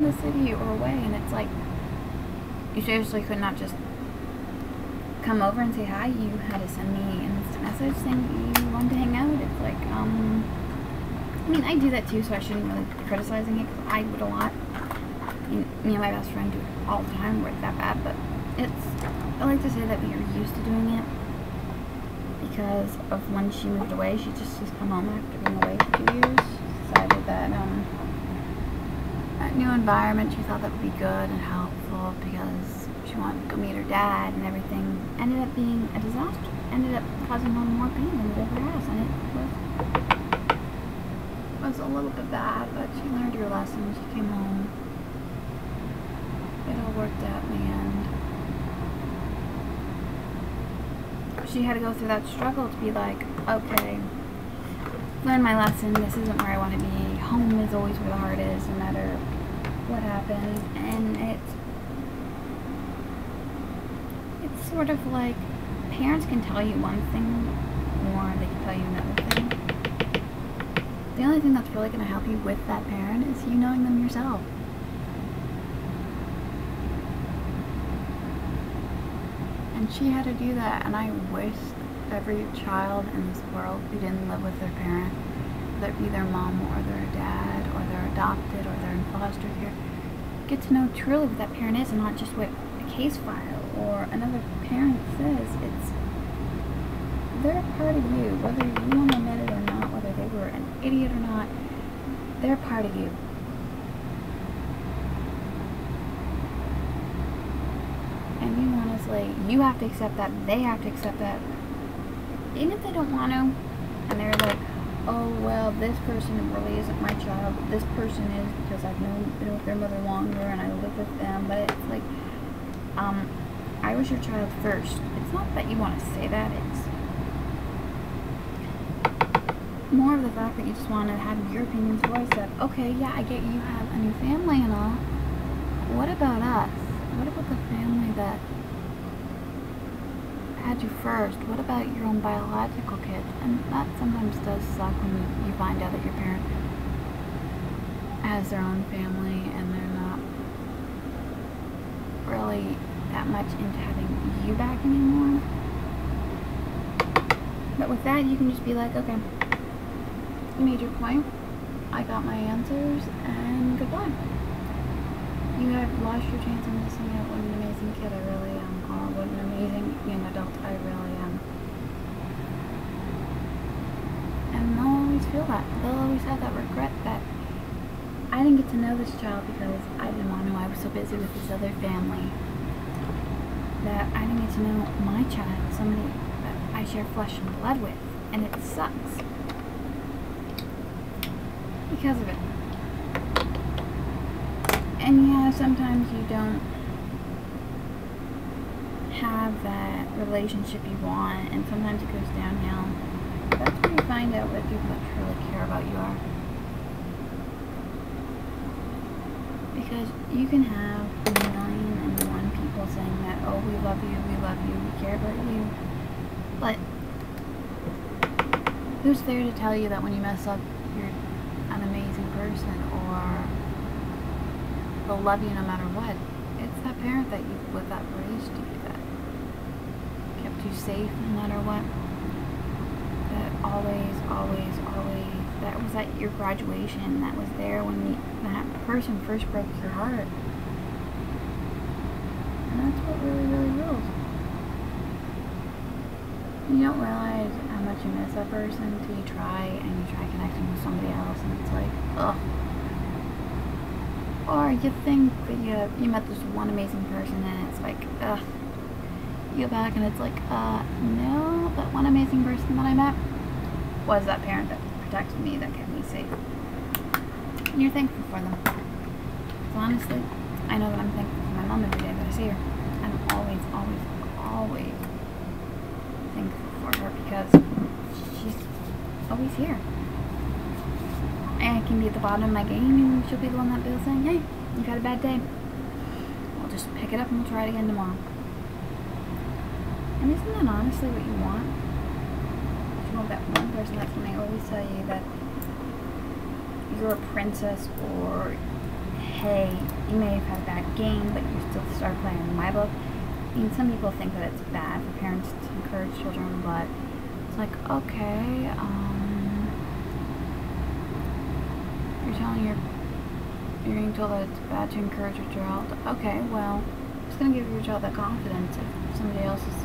in the city or away, and it's like, you seriously could not just come over and say hi. You had to send me an instant message saying you wanted to hang out. It's like, I mean, I do that too, so I shouldn't really be criticizing it, because I would a lot. Me and my best friend do it all the time. We're that bad, but I like to say that we are used to doing it because of when she moved away. She's come home after being away for 2 years. Decided that that new environment, she thought that would be good and helpful because she wanted to go meet her dad, and everything ended up being a disaster. Ended up causing her more pain than it ever has, and it was a little bit bad, but she learned her lesson. She came home. It all worked out in the end. She had to go through that struggle to be like, okay, learn my lesson. This isn't where I want to be. Home is always where the heart is, no matter what happens. And it's sort of like, parents can tell you one thing or they can tell you another thing. The only thing that's really going to help you with that parent is you knowing them yourself. And she had to do that, and I wish every child in this world who didn't live with their parent, whether it be their mom or their dad, or they're adopted, or they're in foster care, get to know truly what that parent is, and not just what a case file or another parent says. They're a part of you, whether you want to admit it or not, whether they were an idiot or not, they're a part of you. And you honestly, you have to accept that, they have to accept that, even if they don't want to, and they're like, oh, well, this person really isn't my child, this person is because I've been with their mother longer and I live with them, but it's like, I was your child first. It's not that you want to say that, it's more of the fact that you just want to have your opinions voiced of, okay, yeah, I get you have a new family and all, what about us? What about the family that had you first? What about your own biological kids? And that sometimes does suck when you find out that your parent has their own family and they're not really that much into having you back anymore. But with that, you can just be like, okay, you made your point, I got my answers, and goodbye. You have lost your chance of missing out. What an amazing kid I really am. Oh, what an amazing young adult I really am. And they'll always feel that. They'll always have that regret that I didn't get to know this child because I didn't want to. I was so busy with this other family that I didn't get to know my child, somebody that I share flesh and blood with. And it sucks because of it. And yeah, sometimes you don't have that relationship you want, and sometimes it goes downhill. But that's where you find out what people that truly care about you are. Because you can have 1,000,001 people saying that, oh, we love you, we care about you. But who's there to tell you that when you mess up, you're an amazing person, or they'll love you no matter what? It's that parent that raised you, that kept you safe no matter what, that always, that was at your graduation, that was there when that person first broke your heart. And that's what really, really rules. You don't realize how much you miss that person until you try connecting with somebody else, and it's like, ugh. Or you think that you met this one amazing person, and it's like, ugh. You go back and it's like, no, that one amazing person that I met was that parent that protected me, that kept me safe. And you're thankful for them. So honestly, I know that I'm thankful for my mom every day that I see her. I'm always thankful for her because she's always here. I can be at the bottom of my game and she'll be the one that will be saying, hey, you've had a bad day. We'll just pick it up and we'll try it again tomorrow. And isn't that honestly what you want? You want that one person that's going to always tell you that you're a princess or hey, you may have had a bad game, but you still start playing. In my book, I mean, some people think that it's bad for parents to encourage children, but it's like, okay, you're being told that it's bad to encourage your child. Okay, well, it's going to give your child that confidence. If somebody else is,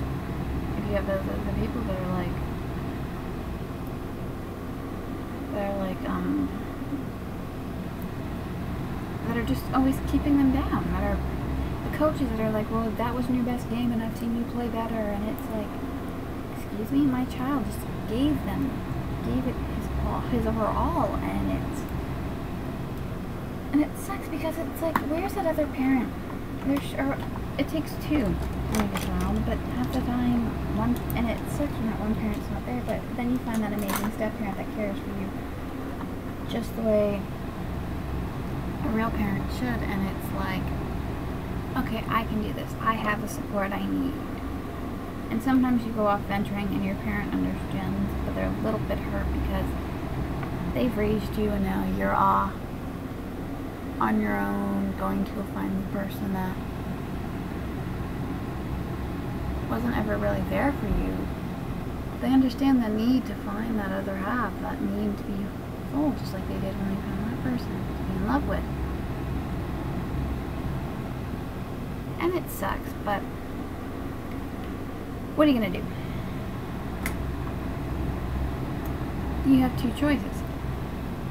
if you have those other people that are like, that are just always keeping them down, that are the coaches that are like, well, that wasn't your best game and I've seen you play better, and it's like, excuse me, my child just gave it his overall, and it sucks because it's like, where's that other parent? It takes two to make a child, but half the time one, and it sucks when that one parent's not there, but then you find that amazing step parent that cares for you just the way a real parent should, and it's like, okay, I can do this. I have the support I need. And sometimes you go off venturing and your parent understands, but they're a little bit hurt because they've raised you and now you're off on your own, going to go find the person that wasn't ever really there for you. They understand the need to find that other half, that need to be full, just like they did when they found that person to be in love with. And it sucks, but what are you gonna do? You have two choices.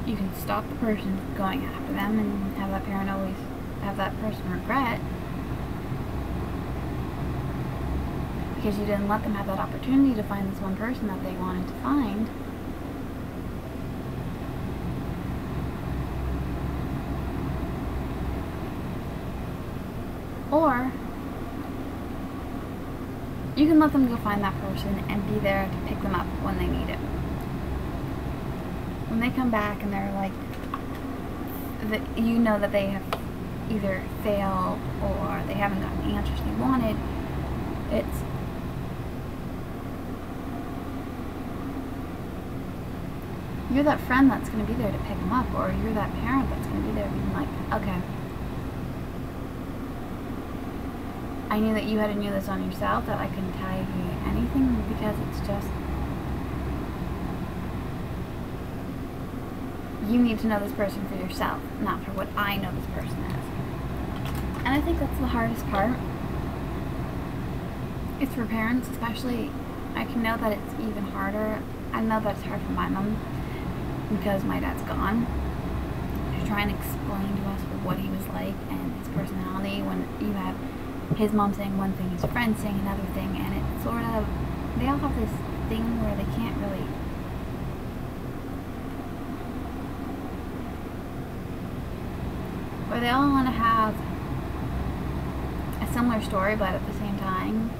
You can stop the person going after them and have that parent always have that person regret because you didn't let them have that opportunity to find this one person that they wanted to find. Or you can let them go find that person and be there to pick them up when they need it. When they come back and they're like, you know that they have either failed or they haven't gotten the answers they wanted, you're that friend that's going to be there to pick them up, or you're that parent that's going to be there being like, okay, I knew that you had to know this on yourself, that I couldn't tell you anything because it's just, you need to know this person for yourself, not for what I know this person is. And I think that's the hardest part. It's for parents, especially. I can know that it's even harder. I know that it's hard for my mom because my dad's gone. To try and explain to us what he was like and his personality when you have his mom saying one thing, his friend saying another thing, and it's sort of, they all have this thing where they can't really, where they all want to have a similar story, but at the same time,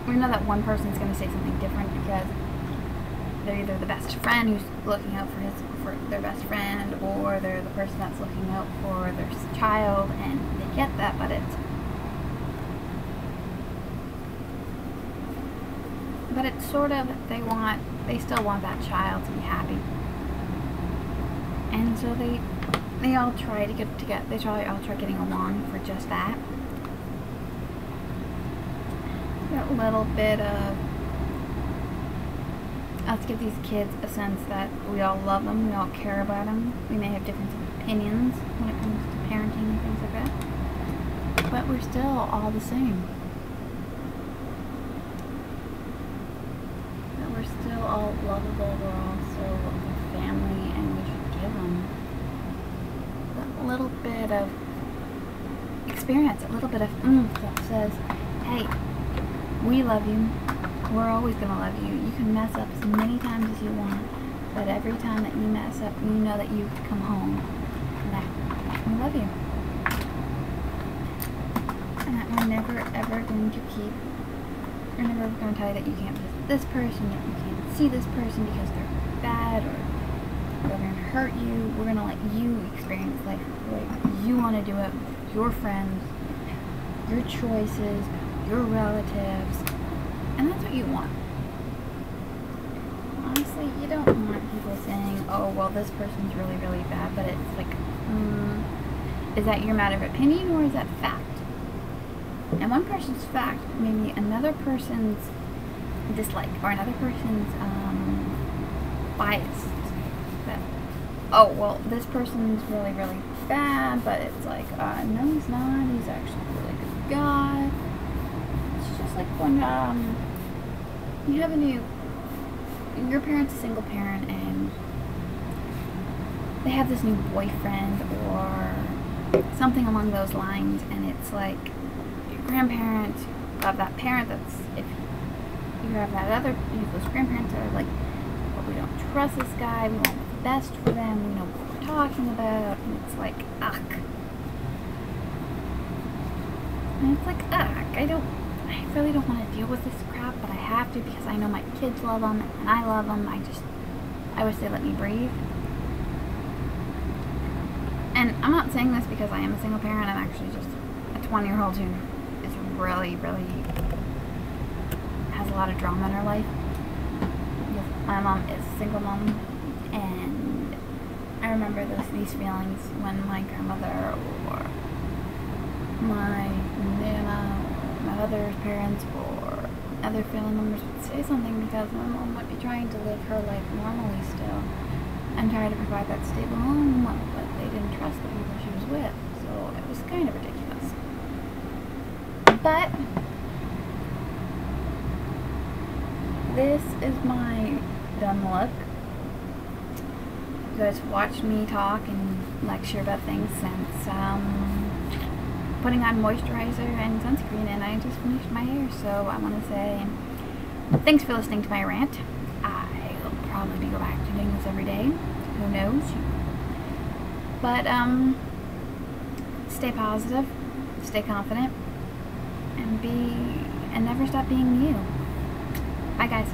we know that one person's going to say something different because they're either the best friend who's looking out for their best friend, or they're the person that's looking out for their child, and they get that, but it's sort of, they still want that child to be happy, and so they all try to get together. They all try getting along for just that little bit of, let's give these kids a sense that we all love them, we all care about them. We may have different opinions when it comes to parenting and things like that, but we're still all the same. That we're still all lovable, we're all still a family, and we should give them that little bit of experience, a little bit of that says, hey, we love you. We're always going to love you. You can mess up as many times as you want, but every time that you mess up, you know that you come home and that we love you. And that we're never ever going to we're never going to tell you that you can't visit this person, that you can't see this person because they're bad, or they're going to hurt you. We're going to let you experience life the way you want to do it, with your friends, your choices, your relatives, and that's what you want. honestly, you don't want people saying, oh, well, this person's really, really bad, but it's like, is that your matter of opinion or is that fact? And one person's fact may be another person's dislike or another person's bias. That, oh, well, this person's really, really bad, but it's like, no, he's not. He's actually a really good guy. It's just like when you have your parent's a single parent and they have this new boyfriend or something along those lines, and it's like your grandparent of that parent that's, if you have that other, those grandparents are like, well, we don't trust this guy, we want what's best for them, we know what we're talking about, and it's like, ugh. And it's like, ugh, I really don't want to deal with this crap, but I have to because I know my kids love them and I love them. I wish they let me breathe. And I'm not saying this because I am a single parent. I'm actually just a 20-year-old who is really, really has a lot of drama in her life. My mom is a single mom, and I remember these feelings when my grandmother or my nana or my mother's parents or other family members would say something because my mom might be trying to live her life normally still and try to provide that stable home, but they didn't trust the people she was with, so it was kind of ridiculous. But this is my done look. You guys watched me talk and lecture about things since putting on moisturizer and sunscreen, and I just finished my hair, so I want to say thanks for listening to my rant. I'll probably go back to doing this every day, who knows, but stay positive, stay confident, and never stop being you. Bye guys.